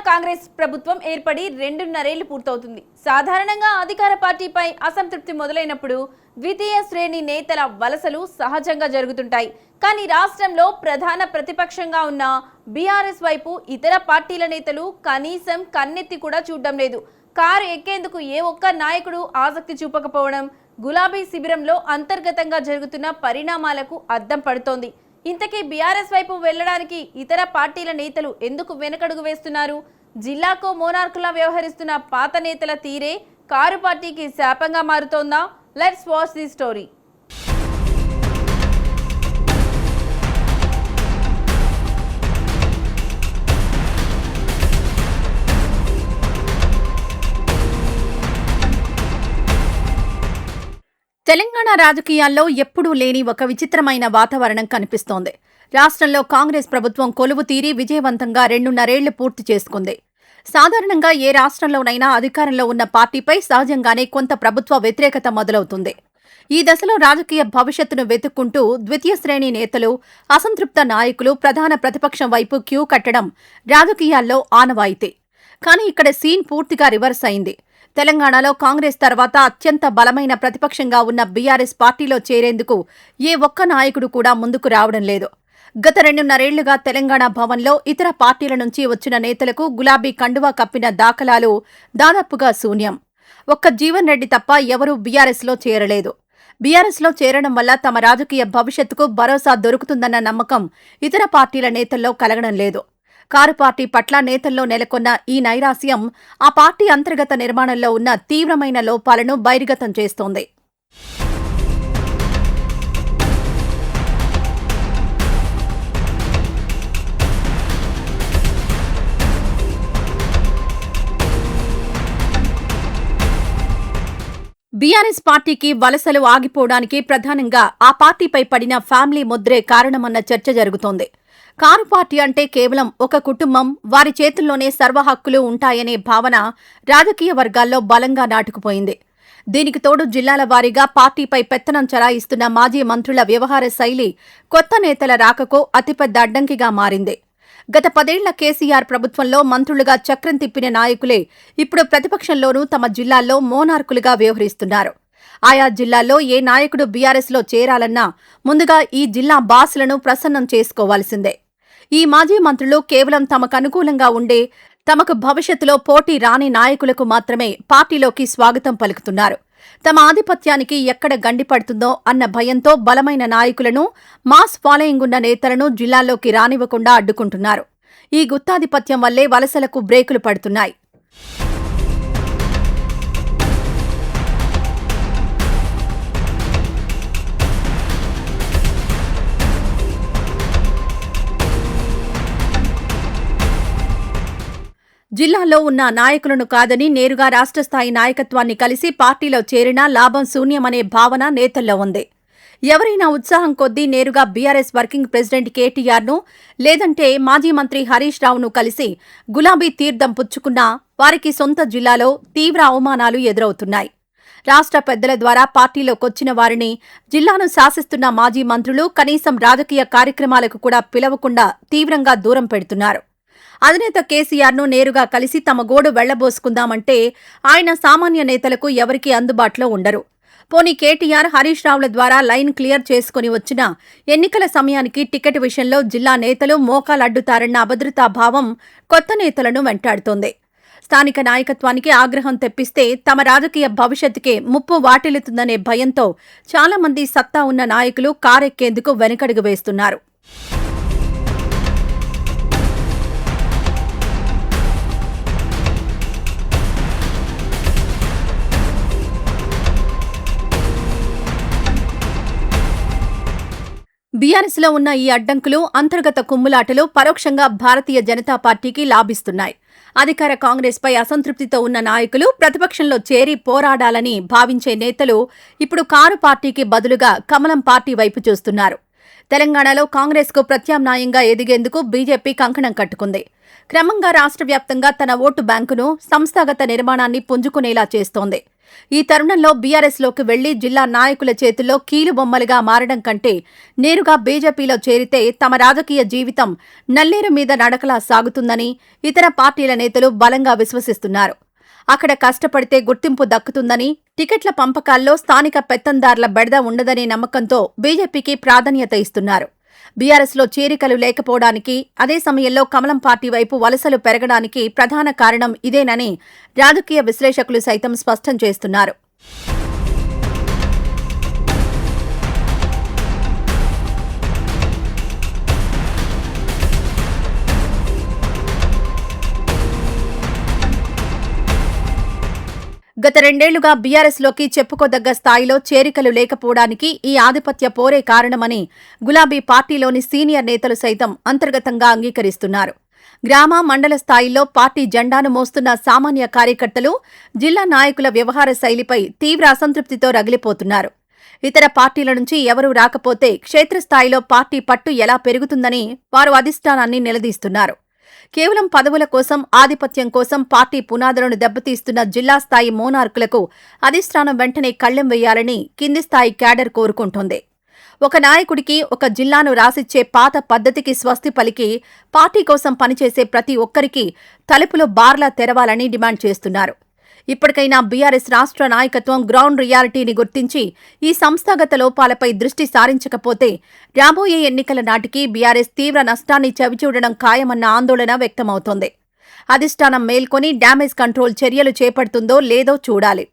కాంగ్రెస్ ప్రభుత్వం ఏర్పడి 2.5 ఏళ్లు పూర్తవుతుంది. సాధారణంగా అధికార పార్టీపై అసంతృప్తి మొదలైనప్పుడు ద్వితీయ శ్రేణి నేతల వలసలు సహజంగా జరుగుతుంటాయి. కానీ రాష్ట్రంలో ప్రధాన ప్రతిపక్షంగా ఉన్న బీఆర్ఎస్ వైపు ఇతర పార్టీల నేతలు కనీసం కన్నెత్తి కూడా చూడడం లేదు. కారు ఎక్కేందుకు ఏ ఒక్క నాయకుడు ఆసక్తి చూపకపోవడం గులాబీ శిబిరంలో అంతర్గతంగా జరుగుతున్న పరిణామాలకు అద్దం పడుతోంది. ఇంతకీ బీఆర్ఎస్ వైపు వెళ్లడానికి ఇతర పార్టీల నేతలు ఎందుకు వెనకడుగు వేస్తున్నారు? జిల్లాకు మోనార్కులా వ్యవహరిస్తున్న పాత నేతల తీరే కారు పార్టీకి శాపంగా మారుతోందా? Let's watch the story. Telangana రాజకీయాల్లో ఎప్పుడూ లేని ఒక విచిత్రమైన వాతావరణం కనిపిస్తోంది. రాష్ట్రంలో కాంగ్రెస్ ప్రభుత్వం కొలువు తీరి విజయవంతంగా 2.5 ఏళ్లు పూర్తి చేసుకుంది. సాధారణంగా ఏ రాష్ట్రంలోనైనా అధికారంలో ఉన్న పార్టీపై సహజంగానే కొంత ప్రభుత్వ వ్యతిరేకత మొదలవుతుంది. ఈ దశలో రాజకీయ భవిష్యత్తును వెతుక్కుంటూ ద్వితీయ శ్రేణి నేతలు, అసంతృప్త నాయకులు ప్రధాన ప్రతిపక్షం వైపు క్యూ కట్టడం రాజకీయాల్లో ఆనవాయితీ. కానీ ఇక్కడ సీన్ పూర్తిగా రివర్స్ అయింది. తెలంగాణలో కాంగ్రెస్ తర్వాత అత్యంత బలమైన ప్రతిపక్షంగా ఉన్న బీఆర్ఎస్ పార్టీలో చేరేందుకు ఏ ఒక్క నాయకుడు కూడా ముందుకు రావడం లేదు. గత 2.5 ఏళ్లుగా తెలంగాణ భవన్లో ఇతర పార్టీల నుంచి వచ్చిన నేతలకు గులాబీ కండువా కప్పిన దాఖలాలు దాదాపుగా శూన్యం. ఒక్క జీవన్ రెడ్డి తప్ప ఎవరూ బీఆర్ఎస్లో చేరలేదు. బీఆర్ఎస్లో చేరడం వల్ల తమ రాజకీయ భవిష్యత్తుకు భరోసా దొరుకుతుందన్న నమ్మకం ఇతర పార్టీల నేతల్లో కలగడం లేదు. కారు పార్టీ పట్ల నేతల్లో నెలకొన్న ఈ నైరాస్యం ఆ పార్టీ అంతర్గత నిర్మాణంలో ఉన్న తీవ్రమైన లోపాలను బహిర్గతం చేస్తోంది. బీఆర్ఎస్ పార్టీకి వలసలు ఆగిపోవడానికి ప్రధానంగా ఆ పార్టీపై పడిన ఫ్యామిలీ ముద్రే కారణమన్న చర్చ జరుగుతోంది. కారు పార్టీ అంటే కేవలం ఒక కుటుంబం, వారి చేతుల్లోనే సర్వ హక్కులు ఉంటాయనే భావన రాజకీయ వర్గాల్లో బలంగా నాటుకుపోయింది. దీనికి తోడు జిల్లాల వారీగా పార్టీపై పెత్తనం చలాయిస్తున్న మాజీ మంత్రుల వ్యవహార శైలి కొత్త నేతల రాకకు అతిపెద్ద అడ్డంకిగా మారింది. గత 10 ఏళ్ల కేసీఆర్ ప్రభుత్వంలో మంత్రులుగా చక్రం తిప్పిన నాయకులే ఇప్పుడు ప్రతిపక్షంలోనూ తమ జిల్లాల్లో మోనార్కులుగా వ్యవహరిస్తున్నారు. ఆయా జిల్లాల్లో ఏ నాయకుడు బీఆర్ఎస్లో చేరాలన్నా ముందుగా ఈ జిల్లా బాసులను ప్రసన్నం చేసుకోవాల్సిందే. ఈ మాజీ మంత్రులు కేవలం తమకు అనుకూలంగా ఉండే, తమకు భవిష్యత్తులో పోటీ రాని నాయకులకు మాత్రమే పార్టీలోకి స్వాగతం పలుకుతున్నారు. తమ ఆధిపత్యానికి ఎక్కడ గండిపడుతుందో అన్న భయంతో బలమైన నాయకులను, మాస్ ఫాలోయింగ్ ఉన్న నేతలను జిల్లాల్లోకి రానివ్వకుండా అడ్డుకుంటున్నారు. ఈ గుత్తాధిపత్యం వల్లే వలసలకు బ్రేకులు పడుతున్నాయి. జిల్లాలో ఉన్న నాయకులను కాదని నేరుగా రాష్ట్ర స్థాయి నాయకత్వాన్ని కలిసి పార్టీలో చేరినా లాభం శూన్యమనే భావన నేతల్లో ఉంది. ఎవరైనా ఉత్సాహం కొద్దీ నేరుగా బీఆర్ఎస్ వర్కింగ్ ప్రెసిడెంట్ కేటీఆర్ను, లేదంటే మాజీ మంత్రి హరీష్ రావును కలిసి గులాబీ తీర్థం పుచ్చుకున్నా వారికి సొంత జిల్లాలో తీవ్ర అవమానాలు ఎదురవుతున్నాయి. రాష్ట్ర పెద్దల ద్వారా పార్టీలోకొచ్చిన వారిని జిల్లాను శాసిస్తున్న మాజీ మంత్రులు కనీసం రాజకీయ కార్యక్రమాలకు కూడా పిలవకుండా తీవ్రంగా దూరం పెడుతున్నారు. అధినేత కేసీఆర్ను నేరుగా కలిసి తమ గోడు వెళ్లబోసుకుందామంటే ఆయన సామాన్య నేతలకు ఎవరికీ అందుబాటులో ఉండరు. పోనీ కేటీఆర్, హరీష్ రావుల ద్వారా లైన్ క్లియర్ చేసుకుని వచ్చిన ఎన్నికల సమయానికి టికెట్ విషయంలో జిల్లా నేతలు మోకాలడ్డుతారన్న అభద్రతాభావం కొత్త నేతలను వెంటాడుతోంది. స్థానిక నాయకత్వానికి ఆగ్రహం తెప్పిస్తే తమ రాజకీయ భవిష్యత్తుకే ముప్పు వాటిల్లుతుందనే భయంతో చాలా మంది సత్తా ఉన్న నాయకులు కారెక్కేందుకు వెనకడుగు వేస్తున్నారు. బీఆర్ఎస్లో ఉన్న ఈ అడ్డంకులు, అంతర్గత కుమ్ములాటలు పరోక్షంగా భారతీయ జనతా పార్టీకి లాభిస్తున్నాయి. అధికార కాంగ్రెస్పై అసంతృప్తితో ఉన్న నాయకులు, ప్రతిపక్షంలో చేరి పోరాడాలని భావించే నేతలు ఇప్పుడు కారు పార్టీకి బదులుగా కమలం పార్టీ వైపు చూస్తున్నారు. తెలంగాణలో కాంగ్రెస్కు ప్రత్యామ్నాయంగా ఎదిగేందుకు బీజేపీ కంకణం కట్టుకుంది. క్రమంగా రాష్ట్ర వ్యాప్తంగా తన ఓటు బ్యాంకును, సంస్థాగత నిర్మాణాన్ని పుంజుకునేలా చేస్తోంది. ఈ తరుణంలో బీఆర్ఎస్లోకి వెళ్లి జిల్లా నాయకుల చేతుల్లో కీలుబొమ్మలుగా మారడం కంటే నేరుగా బీజేపీలో చేరితే తమ రాజకీయ జీవితం నల్లేరు మీద నడకలా సాగుతుందని ఇతర పార్టీల నేతలు బలంగా విశ్వసిస్తున్నారు. అక్కడ కష్టపడితే గుర్తింపు దక్కుతుందని, టికెట్ల పంపకాల్లో స్థానిక పెత్తందార్ల బెడద ఉండదనే నమ్మకంతో బీజేపీకి ప్రాధాన్యత ఇస్తున్నారు. బీఆర్ఎస్లో చేరికలు లేకపోవడానికి, అదే సమయంలో కమలం పార్టీ వైపు వలసలు పెరగడానికి ప్రధాన కారణం ఇదేనని రాజకీయ విశ్లేషకులు సైతం స్పష్టం చేస్తున్నారు. గత 2 ఏళ్లుగా బీఆర్ఎస్లోకి చెప్పుకోదగ్గ స్థాయిలో చేరికలు లేకపోవడానికి ఈ ఆధిపత్య పోరే కారణమని గులాబీ పార్టీలోని సీనియర్ నేతలు సైతం అంతర్గతంగా అంగీకరిస్తున్నారు. గ్రామ, మండల స్థాయిల్లో పార్టీ జెండాను మోస్తున్న సామాన్య కార్యకర్తలు జిల్లా నాయకుల వ్యవహార శైలిపై తీవ్ర అసంతృప్తితో రగిలిపోతున్నారు. ఇతర పార్టీల నుంచి ఎవరూ రాకపోతే క్షేత్రస్థాయిలో పార్టీ పట్టు ఎలా పెరుగుతుందని వారు అధిష్టానాన్ని నిలదీస్తున్నారు. కేవలం పదవుల కోసం, ఆధిపత్యం కోసం పార్టీ పునాదులను దెబ్బతీస్తున్న జిల్లా స్థాయి మోనార్కులకు అధిష్టానం వెంటనే కళ్లెం వేయాలని కింది స్థాయి క్యాడర్ కోరుకుంటోంది. ఒక నాయకుడికి ఒక జిల్లాను రాసిచ్చే పాత పద్ధతికి స్వస్తి పలికి పార్టీ కోసం పనిచేసే ప్రతి ఒక్కరికి తలుపులు బార్లా తెరవాలని డిమాండ్ చేస్తున్నారు. ఇప్పటికైనా బీఆర్ఎస్ రాష్ట్ర నాయకత్వం గ్రౌండ్ రియాలిటీని గుర్తించి ఈ సంస్థాగత లోపాలపై దృష్టి సారించకపోతే రాబోయే ఎన్నికల నాటికి బీఆర్ఎస్ తీవ్ర నష్టాన్ని చవిచూడడం ఖాయమన్న ఆందోళన వ్యక్తమవుతోంది. అధిష్టానం మేల్కొని డ్యామేజ్ కంట్రోల్ చర్యలు చేపడుతుందో లేదో చూడాలి.